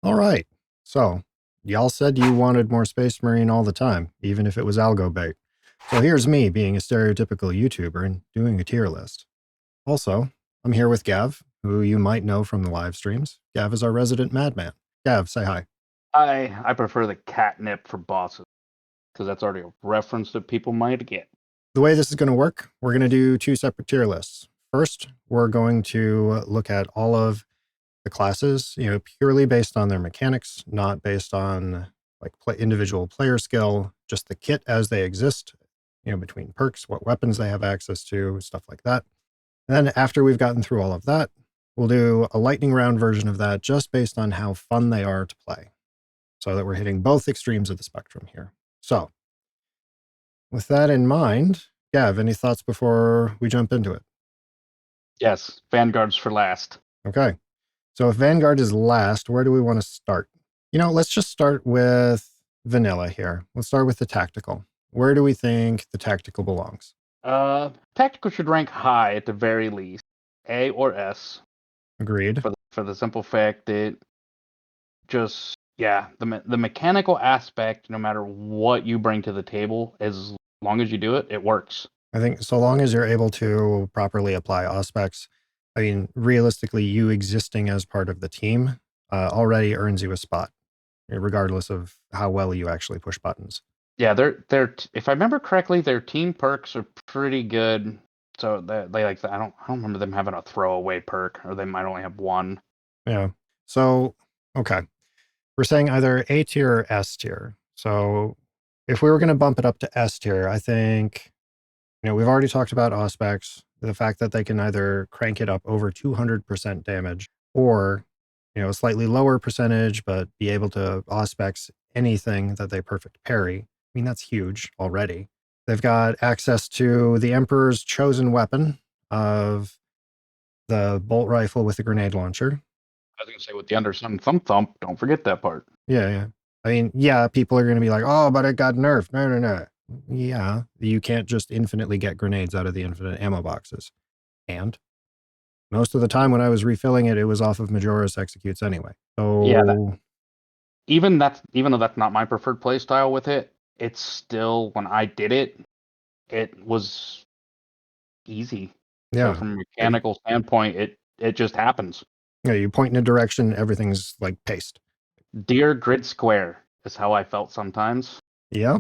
All right. So, y'all said you wanted more Space Marine all the time, even if it was algo bait. So here's me being a stereotypical YouTuber and doing a tier list. Also, I'm here with Gav, who you might know from the live streams. Gav is our resident madman. Gav, say hi. I prefer the catnip for bosses because that's already a reference that people might get. The way this is going to work, we're going to do two separate tier lists. First, we're going to look at all of the classes, purely based on their mechanics, not based on like individual player skill, just the kit as they exist, between perks, what weapons they have access to, stuff like that. And then after we've gotten through all of that, we'll do a lightning round version of that just based on how fun they are to play, so that we're hitting both extremes of the spectrum here. So with that in mind, Gav, any thoughts before we jump into it? Yes, Vanguard's for last. Okay. So if Vanguard is last, where do we want to start? Let's just start with vanilla here. Let's start with the tactical. Where do we think the tactical belongs? Tactical should rank high at the very least, A or S. Agreed. For the simple fact that the mechanical aspect, no matter what you bring to the table, as long as you do it, it works. I think so long as you're able to properly apply auspex, I mean, realistically, you existing as part of the team already earns you a spot, regardless of how well you actually push buttons. Yeah, they're if I remember correctly, their team perks are pretty good. So they like I don't remember them having a throwaway perk, or they might only have one. Yeah. So okay, we're saying either A tier or S tier. So if we were going to bump it up to S tier, I think we've already talked about auspex, the fact that they can either crank it up over 200% damage, or a slightly lower percentage, but be able to auspex anything that they perfect parry. I mean, that's huge already. They've got access to the Emperor's chosen weapon of the bolt rifle with the grenade launcher. I was going to say with the Undersun thump, don't forget that part. Yeah. I mean, yeah, people are going to be like, oh, but it got nerfed. No. Yeah, you can't just infinitely get grenades out of the infinite ammo boxes. And most of the time when I was refilling it, it was off of Majora's Executes anyway. So yeah, even though that's not my preferred play style with it, it's still, when I did it, it was easy. yeah. So from a mechanical standpoint, it just happens. Yeah, you point in a direction, everything's like paste. Dear grid square is how I felt sometimes. Yeah.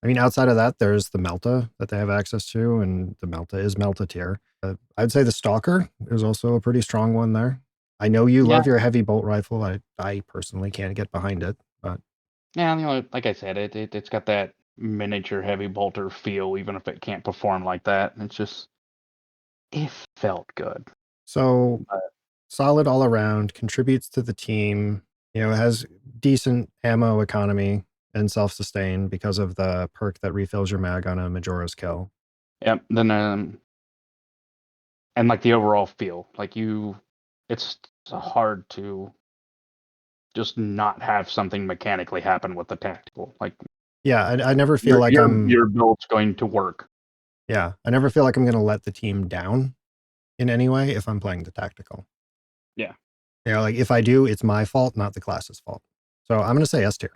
I mean, outside of that, there's the Melta that they have access to, and the Melta is Melta tier. I'd say the Stalker is also a pretty strong one there. I know you love your heavy bolt rifle. I personally can't get behind it, but yeah, like I said, it's got that miniature heavy bolter feel, even if it can't perform like that. It's just, it felt good. So solid all around, contributes to the team. It has decent ammo economy and self-sustain because of the perk that refills your mag on a Majora's kill. Yep. Then and like the overall feel, it's hard to just not have something mechanically happen with the tactical. Like, yeah, I never feel like your build's going to work. Yeah, I never feel like I'm going to let the team down in any way if I'm playing the tactical. Yeah. Like if I do, it's my fault, not the class's fault. So I'm going to say S tier.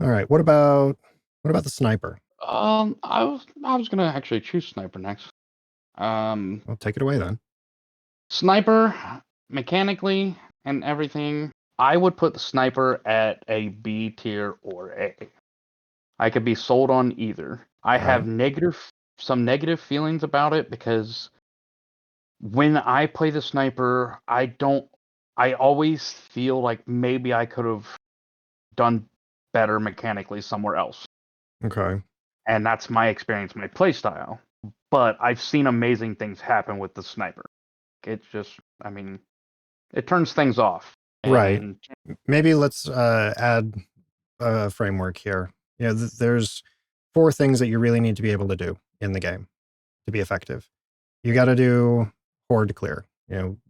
All right. What about the sniper? I was gonna actually choose sniper next. Well, take it away then. Sniper, mechanically and everything, I would put the sniper at a B tier or A. I could be sold on either. I have some negative feelings about it because when I play the sniper, I always feel like maybe I could have done better mechanically somewhere else. Okay. And that's my experience, my play style. But I've seen amazing things happen with the sniper. It's just, I mean, it turns things off. Right. Maybe let's add a framework here. There's 4 things that you really need to be able to do in the game to be effective. You got to do horde clear,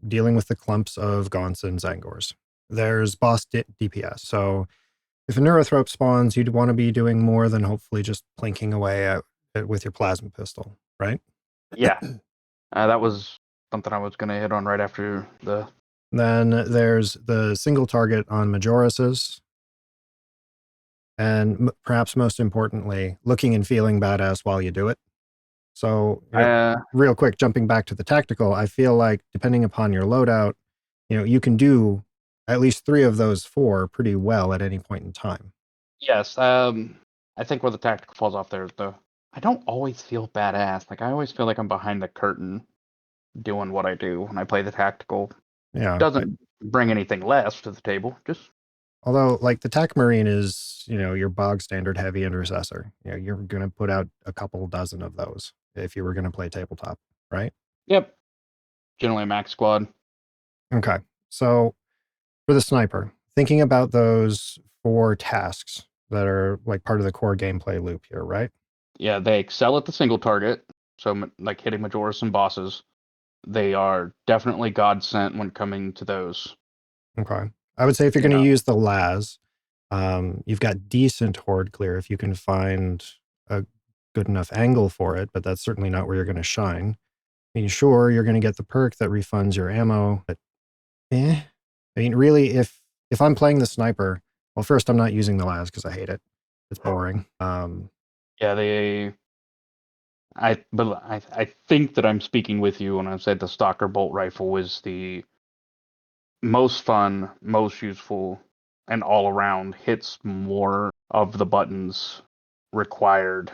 dealing with the clumps of Gaunts and Zangors. There's boss DPS. So if a Neurothrope spawns, you'd want to be doing more than hopefully just plinking away at it with your plasma pistol, right? Yeah. That was something I was going to hit on right after the Then there's the single target on Majoruses. And perhaps most importantly, looking and feeling badass while you do it. So, real quick, jumping back to the tactical, I feel like depending upon your loadout, you can do at least 3 of those 4 pretty well at any point in time. Yes. I think where the tactical falls off there is I don't always feel badass. Like I always feel like I'm behind the curtain doing what I do when I play the tactical. Yeah. Doesn't bring anything less to the table. Just Although, like the TAC Marine is, your bog standard heavy intercessor. You're going to put out a couple dozen of those if you were going to play tabletop, right? yep. Generally a max squad. Okay. So for the sniper, thinking about those 4 tasks that are like part of the core gameplay loop here, right? Yeah, they excel at the single target. So like hitting Majoris and bosses. They are definitely God sent when coming to those. Okay. I would say if you're going to use the LAS, you've got decent horde clear if you can find a good enough angle for it, but that's certainly not where you're going to shine. I mean, sure, you're going to get the perk that refunds your ammo, but I mean, really, if I'm playing the sniper, well, first I'm not using the LAS because I hate it. It's boring. Yeah, I think that I'm speaking with you when I said the Stalker bolt rifle was the most fun, most useful, and all around hits more of the buttons required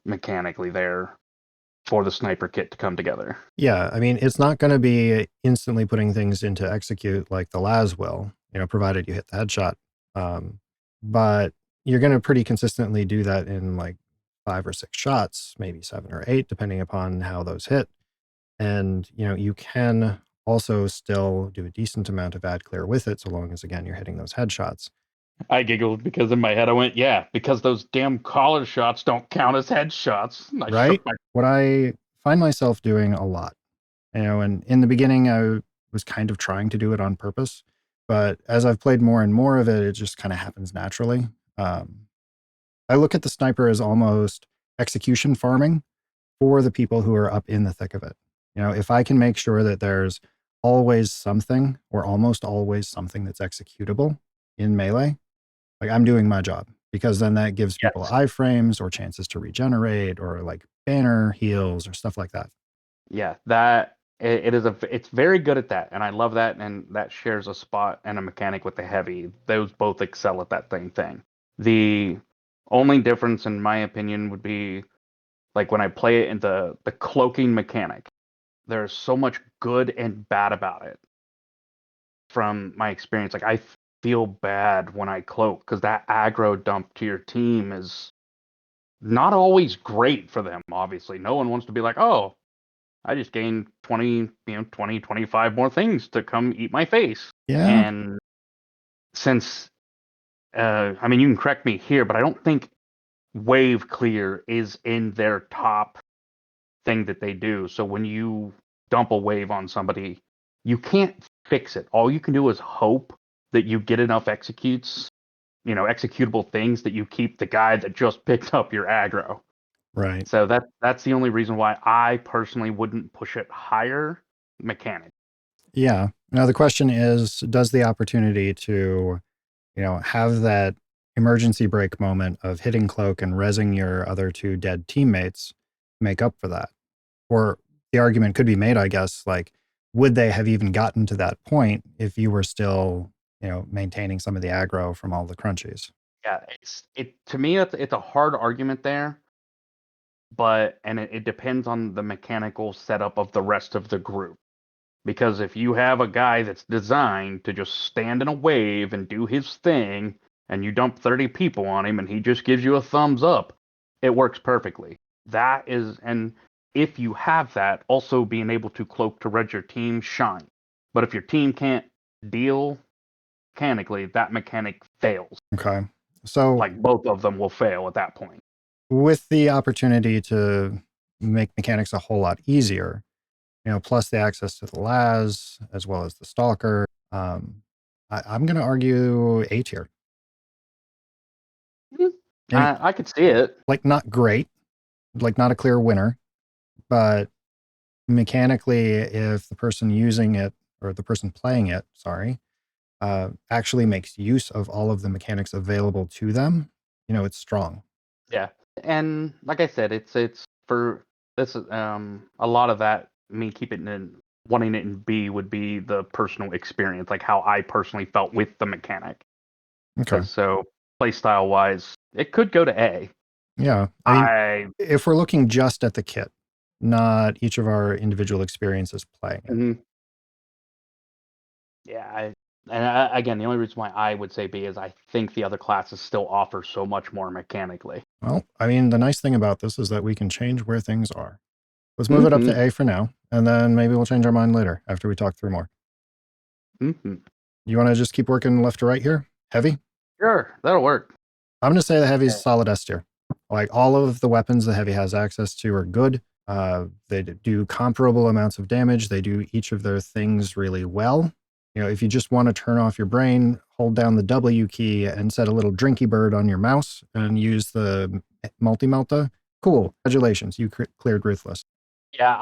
mechanically there for the sniper kit to come together. Yeah, I mean, it's not going to be instantly putting things into execute like the LAS will, provided you hit the headshot. But you're going to pretty consistently do that in like 5 or 6 shots, maybe 7 or 8, depending upon how those hit. And, you can also still do a decent amount of ad clear with it, so long as, again, you're hitting those headshots. I giggled because in my head I went, yeah, because those damn collar shots don't count as headshots. Right? What I find myself doing a lot, and in the beginning, I was kind of trying to do it on purpose. But as I've played more and more of it, it just kind of happens naturally. I look at the sniper as almost execution farming for the people who are up in the thick of it. If I can make sure that there's always something or almost always something that's executable in melee, like I'm doing my job, because then that gives people iframes or chances to regenerate or like banner heals or stuff like that. Yeah, it's very good at that, and I love that, and that shares a spot and a mechanic with the heavy. Those both excel at that same thing. The only difference, in my opinion, would be like when I play it in the cloaking mechanic. There's so much good and bad about it from my experience. Like I feel bad when I cloak because that aggro dump to your team is not always great for them. Obviously, no one wants to be like, oh, I just gained 20, 25 more things to come eat my face. Yeah. And since, I mean, you can correct me here, but I don't think wave clear is in their top thing that they do. So when you dump a wave on somebody, you can't fix it. All you can do is hope that you get enough executable things that you keep the guy that just picked up your aggro. Right. So that's the only reason why I personally wouldn't push it higher mechanic. Yeah. Now the question is, does the opportunity to, have that emergency break moment of hitting cloak and rezzing your other 2 dead teammates make up for that? Or the argument could be made, I guess, like, would they have even gotten to that point if you were still, maintaining some of the aggro from all the crunchies? Yeah, to me it's a hard argument there, but it depends on the mechanical setup of the rest of the group. Because if you have a guy that's designed to just stand in a wave and do his thing, and you dump 30 people on him and he just gives you a thumbs up, it works perfectly. And if you have that, also being able to cloak to red your team, shine. But if your team can't deal mechanically, that mechanic fails. Okay. So, like both of them will fail at that point. With the opportunity to make mechanics a whole lot easier, plus the access to the LAS as well as the Stalker, I'm going to argue A tier. I could see it. Like, not great, like not a clear winner, but mechanically, if the person using it or the person playing it, sorry, actually makes use of all of the mechanics available to them, it's strong. Yeah, and like I said, it's for this. A lot of that me keeping it in wanting it in B would be the personal experience, like how I personally felt with the mechanic. Okay. Because so playstyle wise, it could go to A. Yeah. I mean, I if we're looking just at the kit, not each of our individual experiences playing it. mhm. Yeah, again, the only reason why I would say B is I think the other classes still offer so much more mechanically. Well, I mean, the nice thing about this is that we can change where things are. Let's move it up Hmm. to A for now, and then maybe we'll change our mind later after we talk through more. Hmm. You want to just keep working left to right here? Heavy? Sure, that'll work. I'm going to say the heavy's Yeah. solid S tier. Like all of the weapons the heavy has access to are good. They do comparable amounts of damage. They do each of their things really well. If you just want to turn off your brain, hold down the W key and set a little drinky bird on your mouse and use the multi-melta. Cool. Congratulations. You cleared Ruthless. Yeah,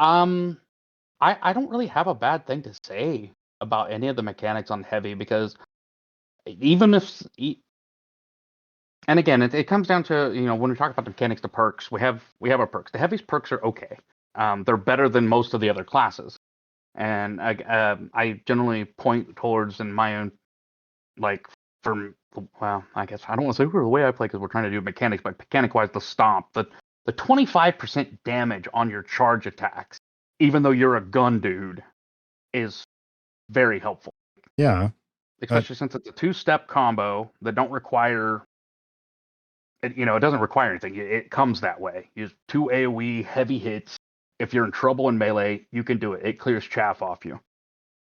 I don't really have a bad thing to say about any of the mechanics on heavy because even if and again it comes down to when we talk about the mechanics, the perks we have our perks. The heavy's perks are okay. They're better than most of the other classes, and I generally point towards in my own like for well I guess I don't want to say the way I play because we're trying to do mechanics, but mechanic wise the stomp the 25% damage on your charge attacks, even though you're a gun dude, is very helpful. Yeah. Especially since it's a two-step combo that don't require it doesn't require anything. It comes that way. You just two AoE heavy hits. If you're in trouble in melee, you can do it. It clears chaff off you.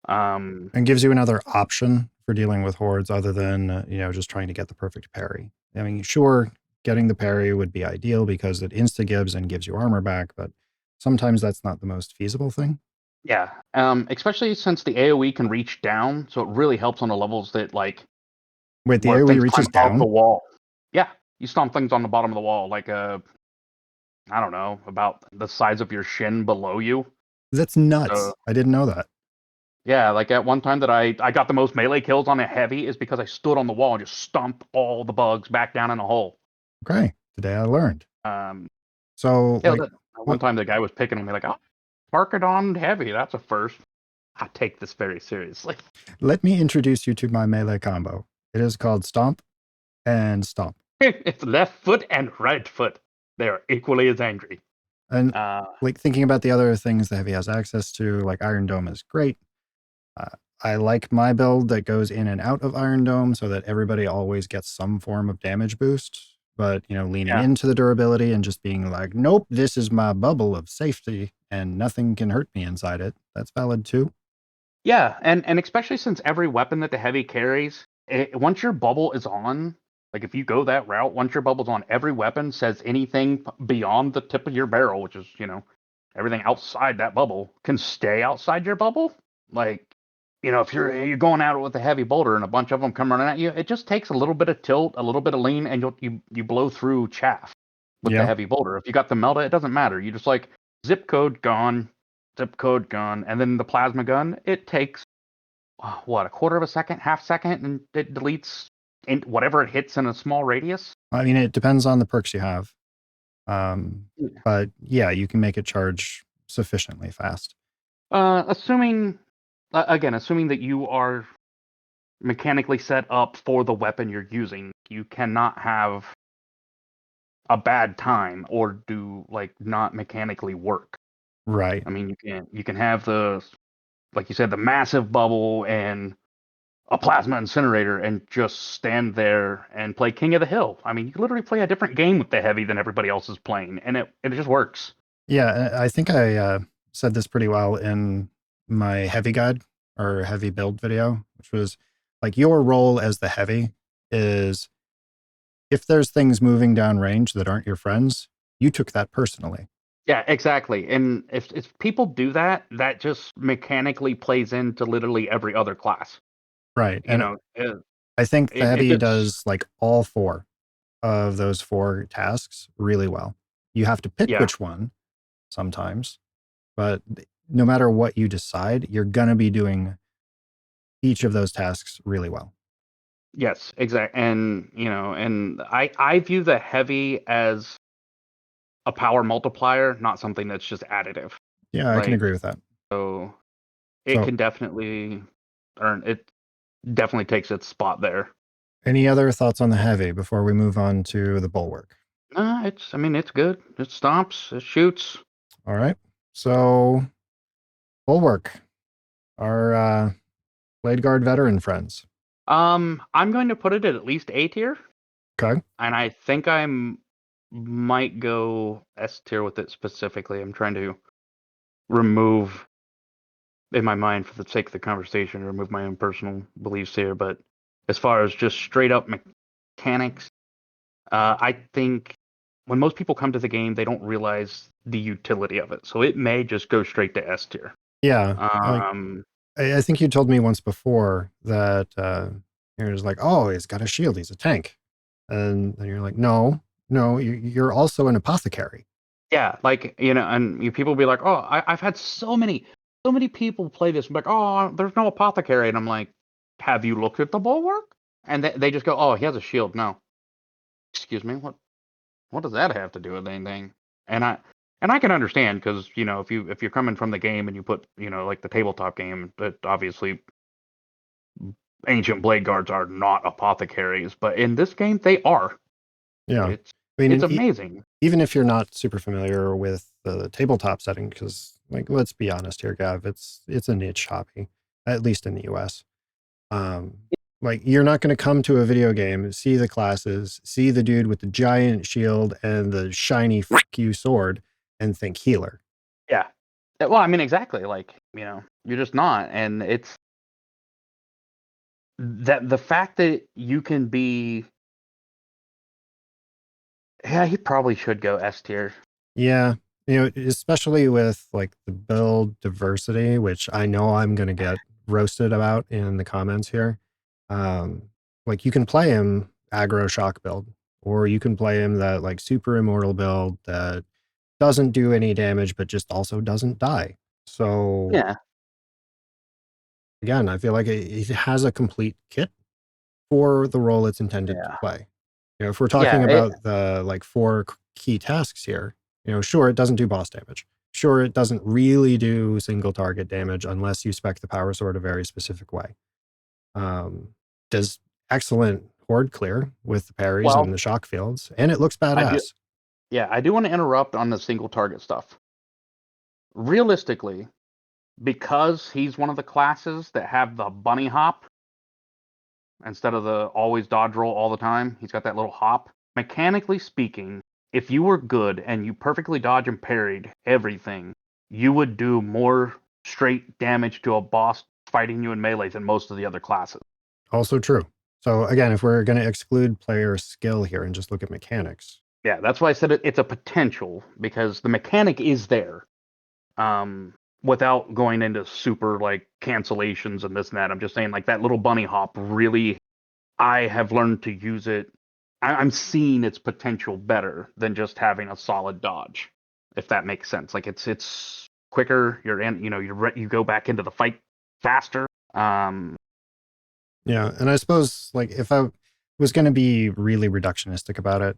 And gives you another option for dealing with hordes other than, just trying to get the perfect parry. I mean, sure, getting the parry would be ideal because it insta-gives and gives you armor back, but sometimes that's not the most feasible thing. Yeah. Especially since the AoE can reach down, so it really helps on the levels that Wait, the where AoE things climb reaches out the down? wall. Yeah, you stomp things on the bottom of the wall, like I don't know, about the size of your shin below you. That's nuts. So I didn't know that. yeah, like at one time that I got the most melee kills on a heavy is because I stood on the wall and just stomped all the bugs back down in a hole. Okay, today I learned. Um, So, yeah, like, one what? time the guy was picking on me like, "Oh, mark it on heavy. That's a first." I take this very seriously. Let me introduce you to my melee combo. It is called Stomp and Stomp. It's left foot and right foot. They are equally as angry. And Uh, like thinking about the other things the heavy has access to, like Iron Dome is great. Uh, I like my build that goes in and out of Iron Dome so that everybody always gets some form of damage boost. But, leaning yeah, into the durability and just being like, nope, this is my bubble of safety and nothing can hurt me inside it. That's valid too. yeah, and especially since every weapon that the heavy carries, once your bubble is on, like if you go that route, once your bubble's on, every weapon says anything beyond the tip of your barrel, which is everything outside that bubble can stay outside your bubble. Like if you're going out with a heavy boulder and a bunch of them come running at you, it just takes a little bit of tilt, a little bit of lean, and you blow through chaff with the Yeah. heavy boulder. If you got the melta, it doesn't matter. You just like zip code gone, zip code gun, and then the plasma gun, it takes what, a quarter of a second, half second, and it deletes whatever it hits in a small radius. I mean, it depends on the perks you have. Yeah. But yeah, you can make it charge sufficiently fast. Assuming again, assuming that you are mechanically set up for the weapon you're using, you cannot have a bad time or do not mechanically work. Right. I mean, you can have the, like you said, the massive bubble and a plasma incinerator and just stand there and play King of the Hill. I mean, you literally play a different game with the heavy than everybody else is playing, and it just works. Yeah, I think I said this pretty well in my heavy guide or heavy build video, which was like your role as the heavy is if there's things moving down range that aren't your friends, you took that personally. Yeah, exactly. And if people do that, that just mechanically plays into literally every other class. Right. You And know, I think the if heavy it's does like all four of those four tasks really well. You have to pick yeah, which one sometimes, but no matter what you decide, you're going to be doing each of those tasks really well. Yes, exactly. And and I view the heavy as a power multiplier, not something that's just additive. Yeah, I can Like, agree with that. so it So can definitely earn it. Definitely takes its spot there. any other thoughts on the heavy before we move on to the bulwark? I mean, it's good. It stomps. It shoots. All right. So bulwark, our Blade Guard veteran friends. I'm going to put it at least A tier, Okay. and I think might go S tier with it specifically. I'm trying to remove in my mind, for the sake of the conversation, remove my own personal beliefs here. But as far as just straight up mechanics, I think when most people come to the game, they don't realize the utility of it. So it may just go straight to S tier. Yeah. Like Um, I think you told me once before that you're just like, oh, he's got a shield, he's a tank. And then you're like, no, you're also an apothecary. yeah, like and people be like, "Oh, I've had so many people play this." I'm like, "Oh, there's no apothecary," and I'm like, "Have you looked at the bulwark?" And they just go, "Oh, he has a shield." No, excuse me, what does that have to do with anything? And I can understand, because if you're coming from the game and you put like the tabletop game, that obviously ancient blade guards are not apothecaries, but in this game they are. Yeah. It's I mean, it's amazing. even if you're not super familiar with the tabletop setting, because like, let's be honest here, Gav, it's a niche hobby, at least in the US. Um, like you're not going to come to a video game, see the classes, see the dude with the giant shield and the shiny fuck you sword and think healer. Yeah. Well, I mean, exactly. Like, you're just not, and it's that the fact that you can be. Yeah, he probably should go S tier. Yeah. Especially with like the build diversity, which I know I'm going to get roasted about in the comments here. Um, like you can play him aggro shock build, or you can play him that like super immortal build that doesn't do any damage, but just also doesn't die. So Yeah. again, I feel like it has a complete kit for the role it's intended to Yeah. play. If we're talking Yeah. about the like four key tasks here, sure, it doesn't do boss damage. Sure, it doesn't really do single target damage unless you spec the power sword a very specific way. Does excellent horde clear with the parries and Well, the shock fields, and it looks I do. badass. Yeah, I do want to interrupt on the single target stuff. Realistically, because he's one of the classes that have the bunny hop instead of the always dodge roll all the time, he's got that little hop. Mechanically speaking, if you were good and you perfectly dodge and parried everything, you would do more straight damage to a boss fighting you in melee than most of the other classes. Also true. So again, if we're going to exclude player skill here and just look at mechanics. Yeah, that's why I said it's a potential, because the mechanic is there. Without going into super like cancellations and this and that, I'm just saying, like, that little bunny hop really, I have learned to use it. I'm seeing its potential better than just having a solid dodge, if that makes sense. Like, it's quicker. You're in, you go back into the fight faster. Yeah, and I suppose like if I was going to be really reductionistic about it,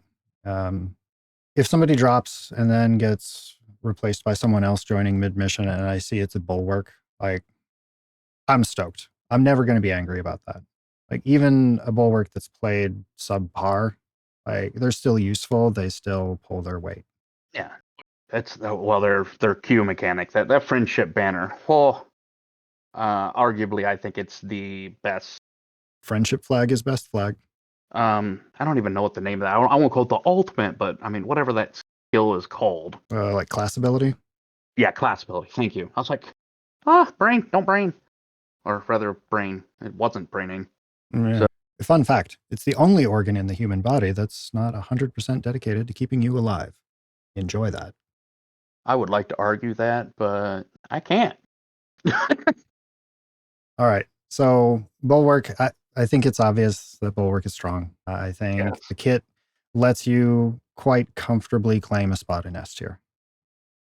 if somebody drops and then gets replaced by someone else joining mid mission, and I see it's a bulwark, like I'm stoked. I'm never going to be angry about that. Like even a bulwark that's played subpar, like they're still useful. They still pull their weight. Yeah, that's well, their Q mechanic, that friendship banner. Well, arguably, I think it's the best. Friendship flag is best flag. I don't even know what the name of that. I won't call it the ultimate, but I mean, whatever that skill is called. Like class ability. Yeah, class ability. Thank you. I was like, brain, don't brain, or rather, brain. It wasn't braining. Yeah. So Fun fact: it's the only organ in the human body that's not 100% dedicated to keeping you alive. Enjoy that. I would like to argue that, but I can't. All right. So Bulwark, I think it's obvious that Bulwark is strong. I think Yes. the kit lets you quite comfortably claim a spot in S tier.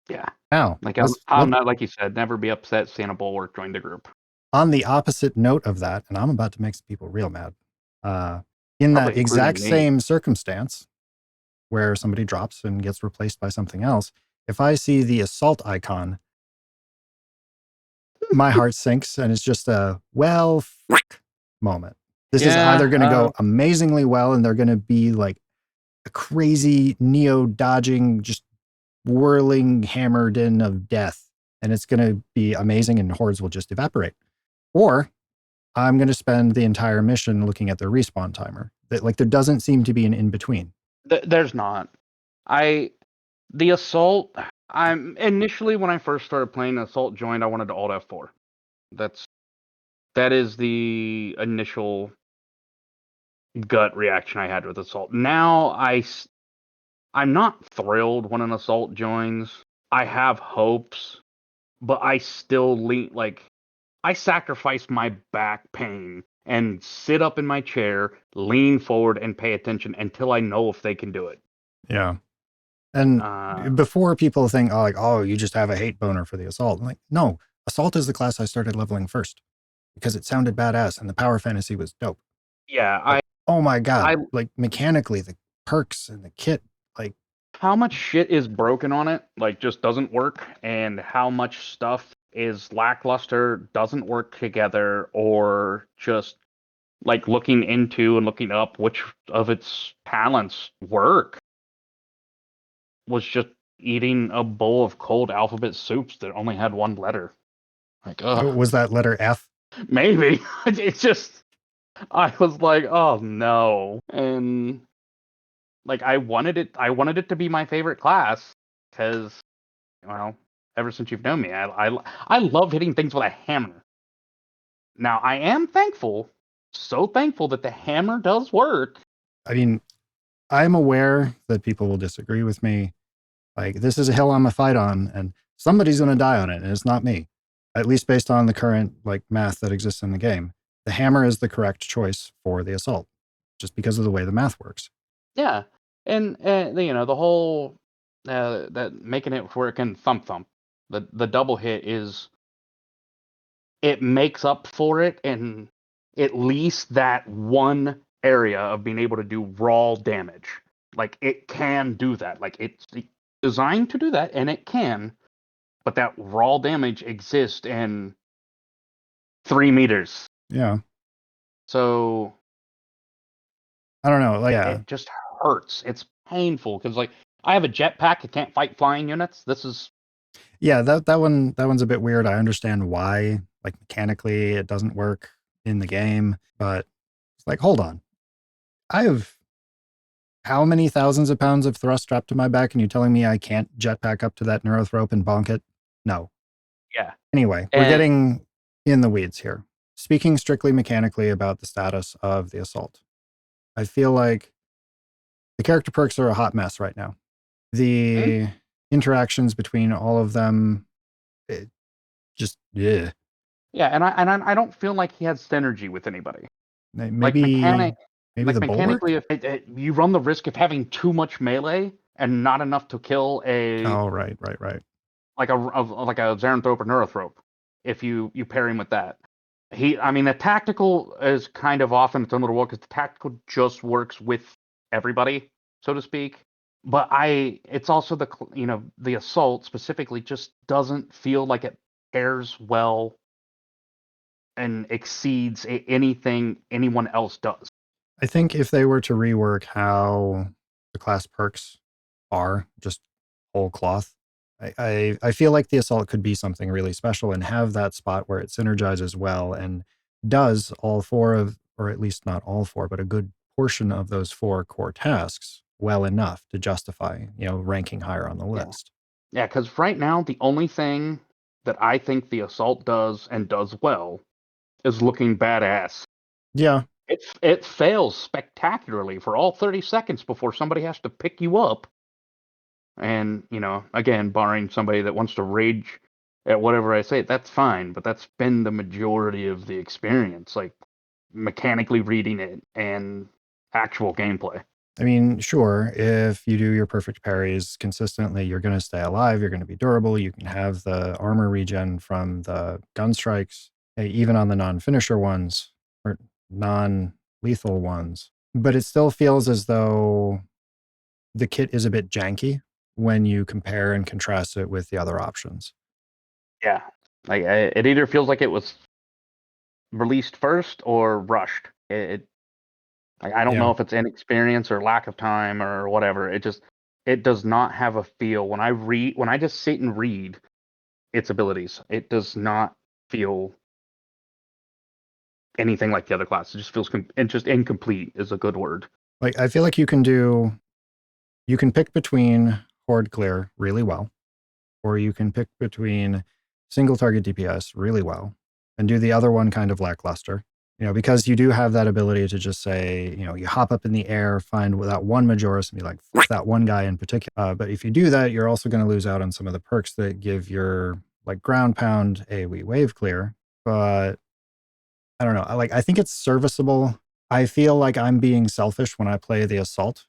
Yeah. Now, Like, I'm not, like you said, never be upset seeing a bulwark join the group. On the opposite note of that, and I'm about to make some people real mad, in Probably that exact including me. same circumstance where somebody drops and gets replaced by something else, if I see the assault icon, my heart sinks and it's just a, well, fuck moment. This is either Yeah, going to go amazingly well and they're going to be like a crazy neo dodging, just whirling, hammered in of death. And it's going to be amazing and hordes will just evaporate. Or I'm going to spend the entire mission looking at the respawn timer. That, like, there doesn't seem to be an in between. there's not. The assault. I'm initially when I first started playing assault joined, I wanted to alt F4. That is the initial gut reaction I had with assault. Now I'm not thrilled when an assault joins. I have hopes, but I still I sacrifice my back pain and sit up in my chair, lean forward, and pay attention until I know if they can do it. Yeah. And Uh, before people think, oh, like, oh, you just have a hate boner for the assault. I'm like, no, assault is the class I started leveling first because it sounded badass and the power fantasy was dope. yeah, But oh my I God, like mechanically, the perks and the kit, like, how much shit is broken on it, like just doesn't work, and how much stuff is lackluster, doesn't work together, or just like looking into and looking up which of its talents work was just eating a bowl of cold alphabet soups that only had one letter. Like, was that letter F? maybe. It's just, I was like, oh no. And like, I wanted it to be my favorite class because, well, ever since you've known me, I love hitting things with a hammer. Now, I am thankful, so thankful that the hammer does work. I mean, I'm aware that people will disagree with me. Like, this is a hill I'm a fight on, and somebody's going to die on it, and it's not me. At least based on the current like math that exists in the game, the hammer is the correct choice for the assault, just because of the way the math works. Yeah, and the whole that making it where it can thump thump. The double hit is it makes up for it in at least that one area of being able to do raw damage. Like it can do that. Like it's designed to do that, and it can. But that raw damage exists in 3 meters. Yeah, So I don't know. Like, yeah, it just hurts. It's painful because like I have a jetpack. I can't fight flying units. This is yeah. That one's a bit weird. I understand why, like mechanically, it doesn't work in the game, but it's like, hold on, I have how many thousands of pounds of thrust strapped to my back, and you telling me I can't jetpack up to that neurothrope and bonk it? No. yeah. Anyway, we're And getting in the weeds here. Speaking strictly mechanically about the status of the assault, I feel like the character perks are a hot mess right now. The interactions between all of them, it just, yeah. yeah, and I don't feel like he has synergy with anybody. Like Maybe, maybe the mechanically, Bulwark? if you run the risk of having too much melee and not enough to kill a Oh, right, right, right. like a Xeranthrope or Neurothrope, if you pair him with that. I mean, the tactical is kind of off in its own little world because the tactical just works with everybody, so to speak. But it's also the assault specifically just doesn't feel like it pairs well and exceeds anything anyone else does. I think if they were to rework how the class perks are, just whole cloth, I feel like the assault could be something really special and have that spot where it synergizes well and does all four of, or at least not all four, but a good portion of those four core tasks well enough to justify, ranking higher on the Yeah, list. yeah. Because right now the only thing that I think the assault does and does well is looking badass. Yeah. It fails spectacularly for all 30 seconds before somebody has to pick you up. And, again, barring somebody that wants to rage at whatever I say, that's fine, but that's been the majority of the experience, like mechanically reading it and actual gameplay. I mean, sure, if you do your perfect parries consistently, you're going to stay alive, you're going to be durable, you can have the armor regen from the gun strikes. even on the non-finisher ones or non-lethal ones. But it still feels as though the kit is a bit janky when you compare and contrast it with the other options. Yeah, like it either feels like it was released first or rushed. I don't know if it's inexperience or lack of time or whatever. It does not have a feel when I just sit and read its abilities. It does not feel anything like the other class. It just feels just incomplete is a good word. Like I feel like you can pick between Horde Clear really well, or you can pick between single target DPS really well and do the other one kind of lackluster. Because you do have that ability to just say, you hop up in the air, find that one Majoris and be like, that one guy in particular. But if you do that, you're also going to lose out on some of the perks that give your like ground pound AoE wave clear. But I don't know. I think it's serviceable. I feel like I'm being selfish when I play the assault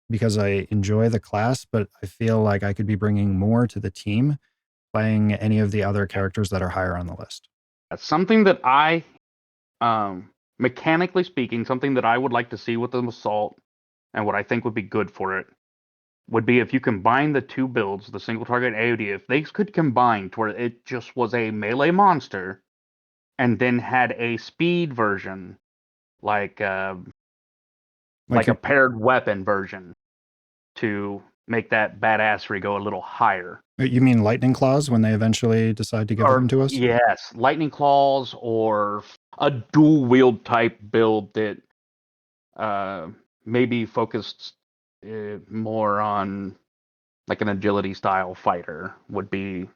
because I enjoy the class, but I feel like I could be bringing more to the team playing any of the other characters that are higher on the list. That's something that mechanically speaking, something that I would like to see with the assault and what I think would be good for it would be if you combine the two builds, the single target AoD, if they could combine to where it just was a melee monster and then had a speed version, like a paired weapon version to make that badassery go a little higher. You mean lightning claws when they eventually decide to give them to us? Yes, lightning claws or a dual wield type build that maybe focused more on like an agility style fighter would be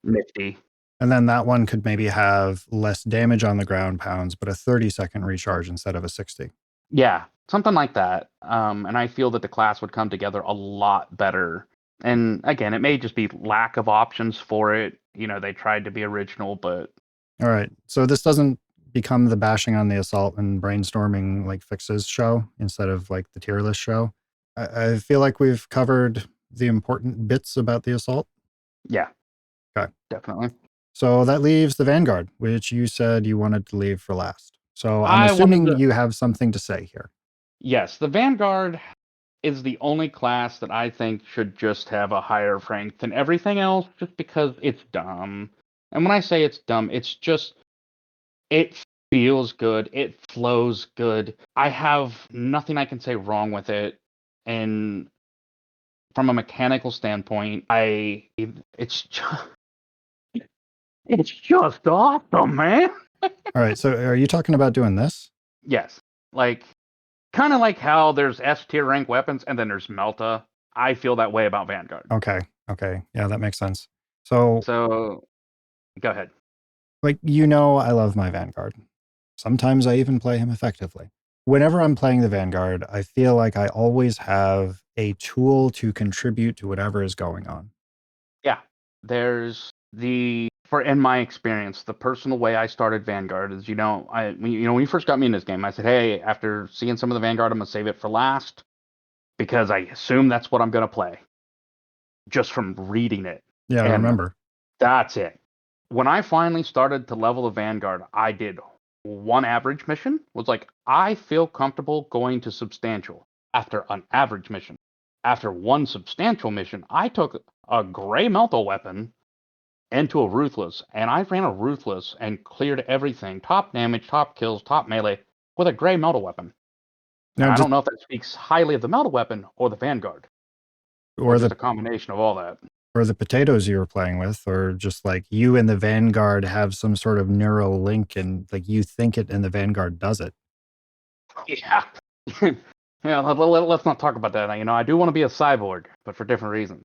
nifty. And then that one could maybe have less damage on the ground pounds, but a 30-second recharge instead of a 60. Yeah, something like that. And I feel that the class would come together a lot better. And again, it may just be lack of options for it. They tried to be original, but... All right. So this doesn't become the bashing on the assault and brainstorming like fixes show instead of like the tier list show. I feel like we've covered the important bits about the assault. Yeah. Okay. Definitely. So that leaves the Vanguard, which you said you wanted to leave for last. So I'm assuming you have something to say here. Yes, the Vanguard is the only class that I think should just have a higher rank than everything else just because it's dumb. And when I say it's dumb, it's just, it feels good. It flows good. I have nothing I can say wrong with it. And from a mechanical standpoint, it's just awesome, man. All right. So are you talking about doing this? Yes. Like, kind of like how there's S tier rank weapons and then there's Melta. I feel that way about Vanguard. Okay. Yeah, that makes sense. So go ahead. Like, I love my Vanguard. Sometimes I even play him effectively. Whenever I'm playing the Vanguard, I feel like I always have a tool to contribute to whatever is going on. Yeah. In my experience, the personal way I started Vanguard is, when you first got me in this game, I said, hey, after seeing some of the Vanguard, I'm going to save it for last because I assume that's what I'm going to play just from reading it. Yeah, I remember. That's it. When I finally started to level the Vanguard, I did one average mission. Was like, I feel comfortable going to substantial after an average mission. After one substantial mission, I took a gray Melta weapon into a Ruthless, and I ran a Ruthless and cleared everything. Top damage, top kills, top melee, with a gray Melta weapon. Now, I don't know if that speaks highly of the Melta weapon or the Vanguard. Or just a combination of all that. Or the potatoes you were playing with, or just like you and the Vanguard have some sort of neural link and like you think it and the Vanguard does it. Yeah. Yeah, let's not talk about that. I do want to be a cyborg, but for different reasons.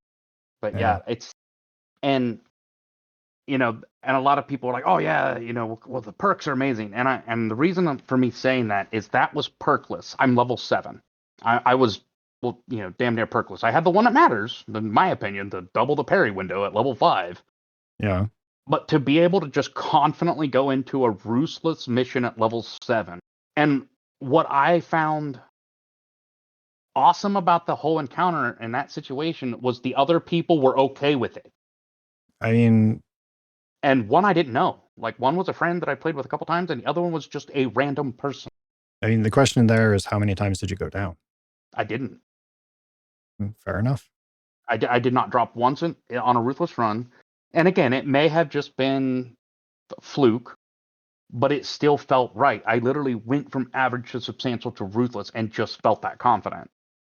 But and a lot of people are like, oh yeah, well the perks are amazing. And the reason for me saying that is that was perkless. I'm level 7. I was damn near perkless. I had the one that matters, in my opinion, the double the parry window at level 5. Yeah. But to be able to just confidently go into a ruthless mission at level 7. And what I found awesome about the whole encounter in that situation was the other people were okay with it. I mean, And one I didn't know. Like, one was a friend that I played with a couple times, and the other one was just a random person. I mean, the question there is how many times did you go down? I didn't. Fair enough. I did not drop once on a Ruthless run. And again, it may have just been fluke, but it still felt right. I literally went from average to substantial to Ruthless and just felt that confident.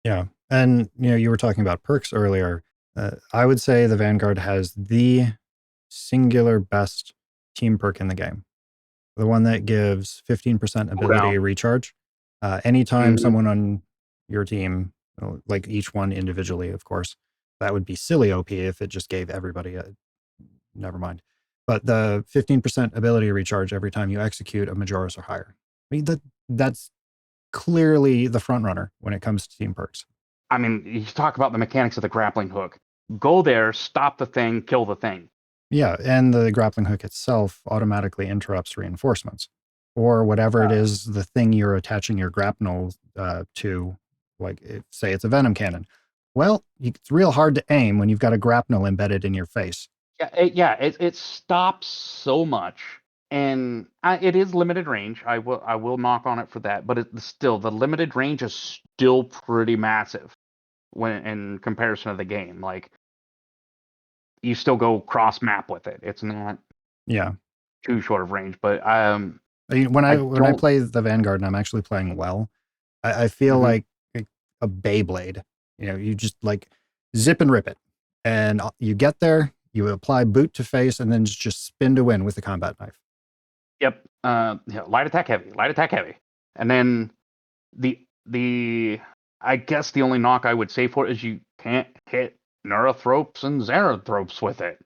Yeah. And, you were talking about perks earlier. I would say the Vanguard has the singular best team perk in the game. The one that gives 15% ability recharge. Anytime someone on your team, like each one individually, of course, that would be silly OP if it just gave everybody never mind. But the 15% ability recharge every time you execute a Majoris or higher. I mean, that's clearly the front runner when it comes to team perks. I mean, you talk about the mechanics of the grappling hook. Go there, stop the thing, kill the thing. Yeah, and the grappling hook itself automatically interrupts reinforcements or whatever it is, the thing you're attaching your grapnel to, like say it's a venom cannon. Well, it's real hard to aim when you've got a grapnel embedded in your face. Yeah, it stops so much, and it is limited range. I will knock on it for that, but still the limited range is still pretty massive when in comparison to the game. Like, you still go cross map with it. It's not too short of range, but when I play the Vanguard and I'm actually playing well, I feel like a Beyblade. You just like zip and rip it, and you get there, you apply boot to face, and then just spin to win with the combat knife. Yep. Light attack heavy, and then the I guess the only knock I would say for it is you can't hit Neurothropes and Xenothropes with it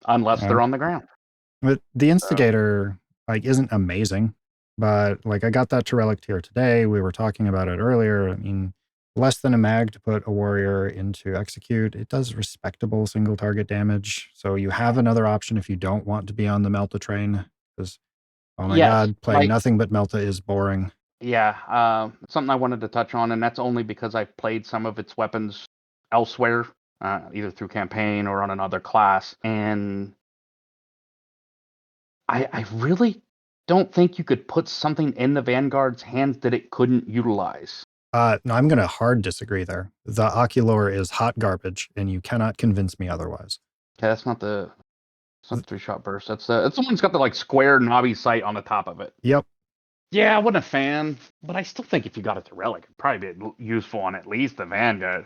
unless they're on the ground. But the Instigator isn't amazing, but like I got that to Relic tier today. We were talking about it earlier. I mean, less than a mag to put a warrior into execute. It does respectable single target damage. So you have another option if you don't want to be on the Melta train. Because, oh my God, playing nothing but Melta is boring. Yeah, something I wanted to touch on, and that's only because I've played some of its weapons elsewhere, either through campaign or on another class, and I really don't think you could put something in the Vanguard's hands that it couldn't utilize. No, I'm going to hard disagree there. The Oculor is hot garbage, and you cannot convince me otherwise. Okay, that's not the 3-shot burst. That's the one that's got the square knobby sight on the top of it. Yep. Yeah, I wasn't a fan, but I still think if you got it to Relic, it'd probably be useful on at least the Vanguard.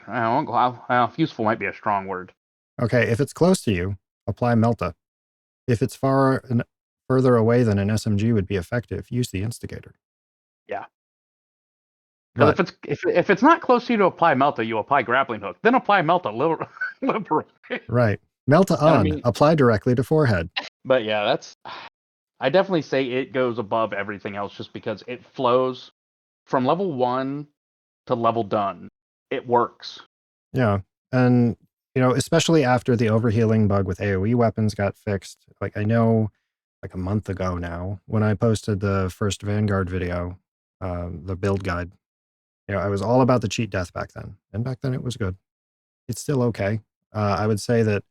Useful might be a strong word. Okay, if it's close to you, apply Melta. If it's further away than an SMG would be effective, use the Instigator. Yeah. Because if it's not close to you to apply Melta, you apply Grappling Hook. Then apply Melta liberally. Right. Melta on, apply directly to forehead. But yeah, I definitely say it goes above everything else just because it flows from level 1 to level done. It works. Yeah. And, especially after the overhealing bug with AoE weapons got fixed, I know a month ago now, when I posted the first Vanguard video, the build guide, I was all about the cheat death back then. And back then it was good. It's still okay. I would say that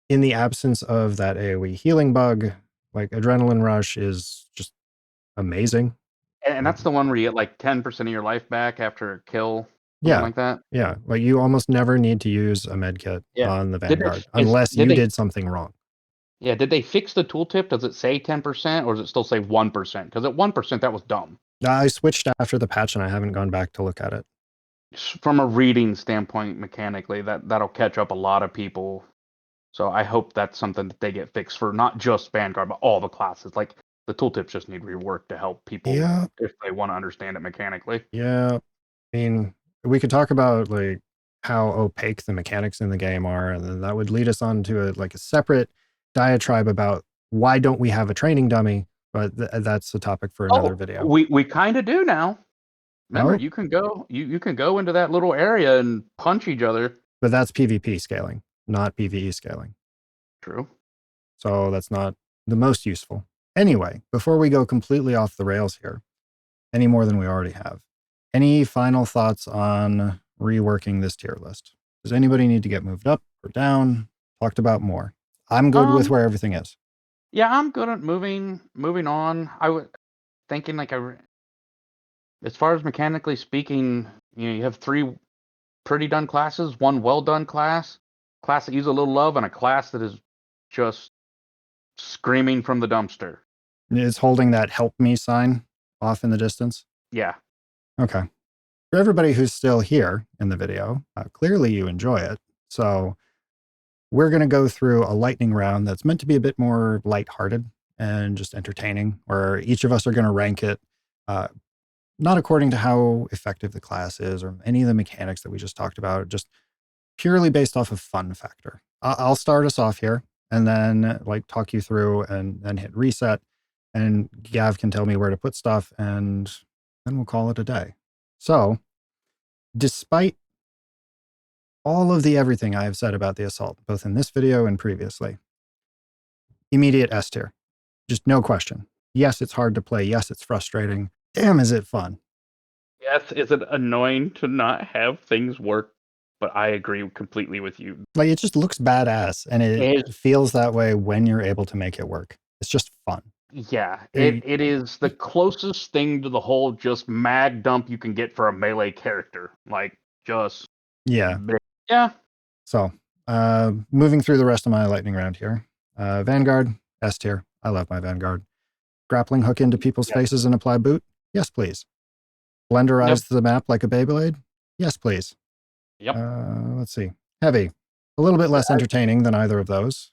in the absence of that AoE healing bug, Adrenaline Rush is just amazing. And that's the one where you get 10% of your life back after a kill. Yeah. Like that. Yeah. You almost never need to use a medkit on the Vanguard unless you did something wrong. Yeah. Did they fix the tooltip? Does it say 10% or does it still say 1%? Because at 1%, that was dumb. I switched after the patch and I haven't gone back to look at it. From a reading standpoint, mechanically, that'll catch up a lot of people. So I hope that's something that they get fixed for not just Vanguard, but all the classes. The tooltips just need rework to help people if they want to understand it mechanically. Yeah. I mean, we could talk about how opaque the mechanics in the game are, and then that would lead us on to a separate diatribe about why don't we have a training dummy, but that's a topic for another video. We kind of do now. Remember, you can go into that little area and punch each other. But that's PvP scaling, not PvE scaling. True. So that's not the most useful. Anyway, before we go completely off the rails here, any more than we already have, any final thoughts on reworking this tier list? Does anybody need to get moved up or down? Talked about more. I'm good with where everything is. Yeah, I'm good at moving on. I was thinking like as far as mechanically speaking, you have three pretty done classes, one well done class that uses a little love, and a class that is just screaming from the dumpster. Is holding that help me sign off in the distance? Yeah. Okay. For everybody who's still here in the video, clearly you enjoy it. So we're going to go through a lightning round that's meant to be a bit more lighthearted and just entertaining, where each of us are going to rank it uh, not according to how effective the class is or any of the mechanics that we just talked about, just purely based off of fun factor. I'll start us off here and then like talk you through and then hit reset, and Gav can tell me where to put stuff, and then we'll call it a day. So despite all of the everything I have said about the assault, both in this video and previously, immediate S tier. Just no question. Yes, it's hard to play. Yes, it's frustrating. Damn, is it fun. Yes, is it annoying to not have things work? But I agree completely with you. Like, it just looks badass, and it It, feels that way when you're able to make it work. It's just fun. yeah, Eh, it is the closest thing to the whole just mag dump you can get for a melee character. Like, just. Yeah. Yeah. So, moving through the rest of my lightning round here. Vanguard, S tier. I love my Vanguard. Grappling hook into people's Yep. faces and apply boot? Yes, please. Yep. Blenderize the map like a Beyblade? Yes, please. Yep. Let's see. Heavy. A little bit less entertaining than either of those,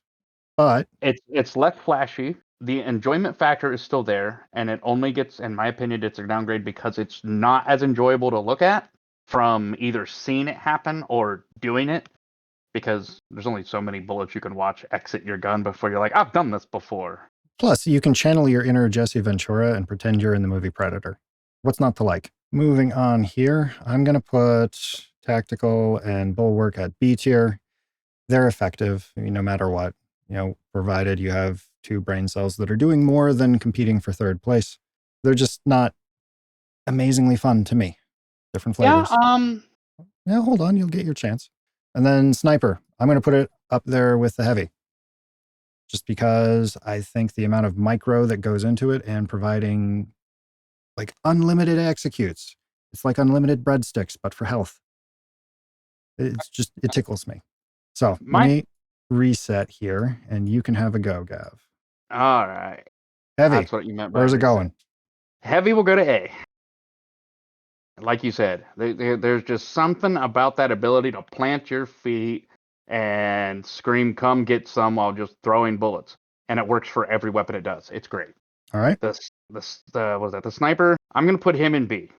but It's less flashy. The enjoyment factor is still there, and it only gets, in my opinion, it's a downgrade because it's not as enjoyable to look at from either seeing it happen or doing it. Because there's only so many bullets you can watch exit your gun before you're like, I've done this before. plus you can channel your inner Jesse Ventura and pretend you're in the movie Predator. What's not to like? Moving on here, I'm going to put Tactical and Bulwark at B tier. They're effective, no matter what, provided you have two brain cells that are doing more than competing for third place. They're just not amazingly fun to me. Different flavors. Yeah, hold on, you'll get your chance. And then Sniper, I'm going to put it up there with the Heavy. Just because I think the amount of micro that goes into it and providing like unlimited executes. It's like unlimited breadsticks, but for health. It's just, it tickles me. So let me reset here and you can have a go, Gav. All right. Heavy. That's what you meant by Where's it reset. going? Heavy will go to A. Like you said, there's just something about that ability to plant your feet and scream, come get some, while just throwing bullets. And it works for every weapon it does. It's great. All right. The what was that? The Sniper, I'm going to put him in B.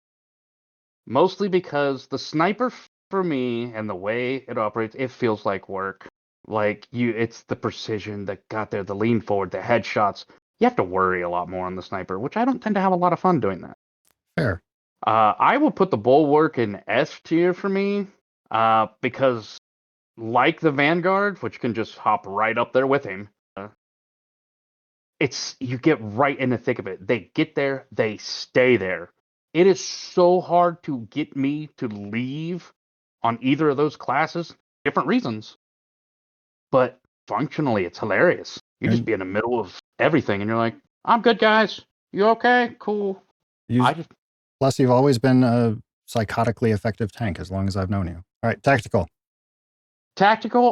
Mostly because the Sniper, for me, and the way it operates, it feels like work. Like it's the precision that got there, the lean forward, the headshots. You have to worry a lot more on the Sniper, which I don't tend to have a lot of fun doing that. Fair. I will put the Bulwark in S tier for me, because like the Vanguard, which can just hop right up there with him, you get right in the thick of it. They get there, they stay there. It is so hard to get me to leave on either of those classes, different reasons, but functionally it's hilarious. You just be in the middle of everything and you're like, I'm good, guys. You okay? Cool. Plus, you've always been a psychotically effective tank as long as I've known you. All right, Tactical.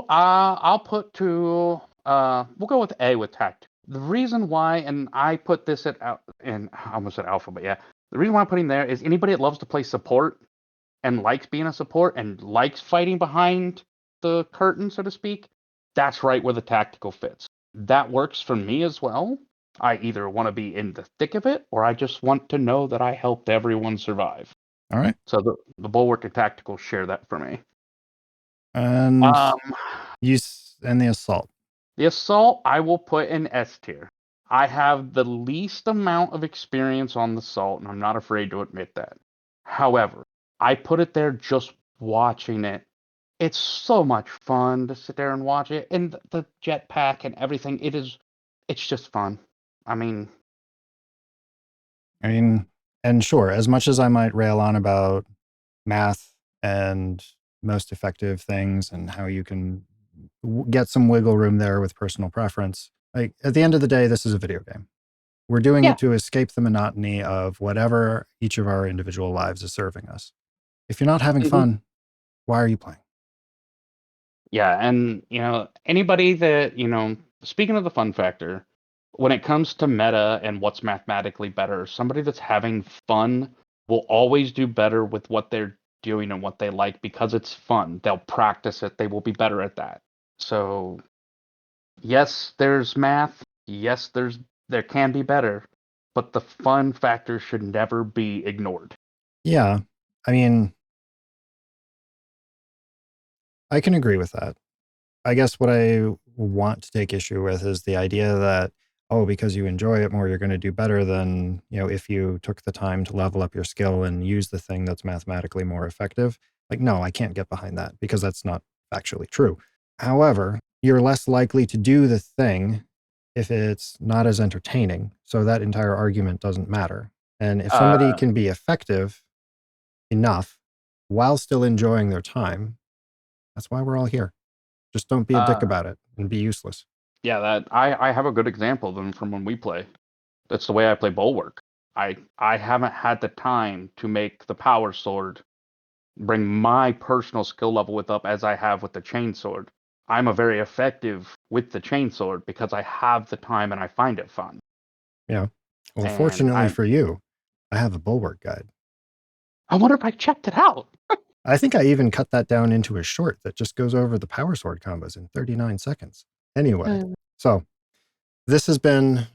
I'll put to, we'll go with A with Tact. The reason why, and I put this I almost said Alpha, but yeah. The reason why I'm putting there is anybody that loves to play support and likes being a support and likes fighting behind the curtain, so to speak, that's right where the Tactical fits. That works for me as well. I either want to be in the thick of it, or I just want to know that I helped everyone survive. All right. So the Bulwark and Tactical share that for me. And and the Assault. The Assault, I will put in S tier. I have the least amount of experience on the Assault, and I'm not afraid to admit that. However, I put it there just watching it. It's so much fun to sit there and watch it, and the jetpack and everything. It's just fun. I mean, and sure, as much as I might rail on about math and most effective things and how you can get some wiggle room there with personal preference, Like at the end of the day, this is a video game. We're doing Yeah. it to escape the monotony of whatever each of our individual lives is serving us. If you're not having Mhm. fun, why are you playing? Yeah, and anybody that, speaking of the fun factor, when it comes to meta and what's mathematically better, somebody that's having fun will always do better with what they're doing and what they like because it's fun. They'll practice it, they will be better at that. So, yes, there's math. Yes, there can be better, but the fun factor should never be ignored. Yeah. I mean, I can agree with that. I guess what I want to take issue with is the idea that, oh, because you enjoy it more, you're going to do better than, if you took the time to level up your skill and use the thing that's mathematically more effective. Like, no, I can't get behind that because that's not factually true. However, you're less likely to do the thing if it's not as entertaining. So that entire argument doesn't matter. And if somebody Uh, can be effective enough while still enjoying their time, that's why we're all here. Just don't be a dick uh, about it and be useless. yeah, that I have a good example of them from when we play. That's the way I play Bulwark. I haven't had the time to make the power sword bring my personal skill level with up as I have with the chain sword. I'm a very effective with the chain sword because I have the time and I find it fun. Yeah. Well, And fortunately I for you, I have a Bulwark guide. I wonder if I checked it out. I think I even cut that down into a short that just goes over the power sword combos in 39 seconds. Anyway, so this has been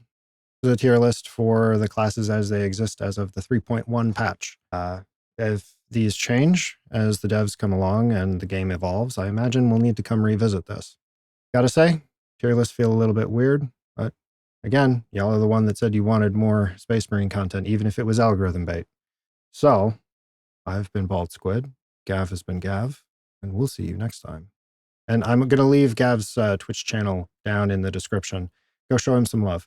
the tier list for the classes as they exist as of the 3.1 patch. If these change as the devs come along and the game evolves, I imagine we'll need to come revisit this. Gotta say, tier lists feel a little bit weird, but again, y'all are the one that said you wanted more Space Marine content, even if it was algorithm bait. So, I've been BaldSquid, Gav has been Gav, and we'll see you next time. And I'm going to leave Gav's Twitch channel down in the description. Go show him some love.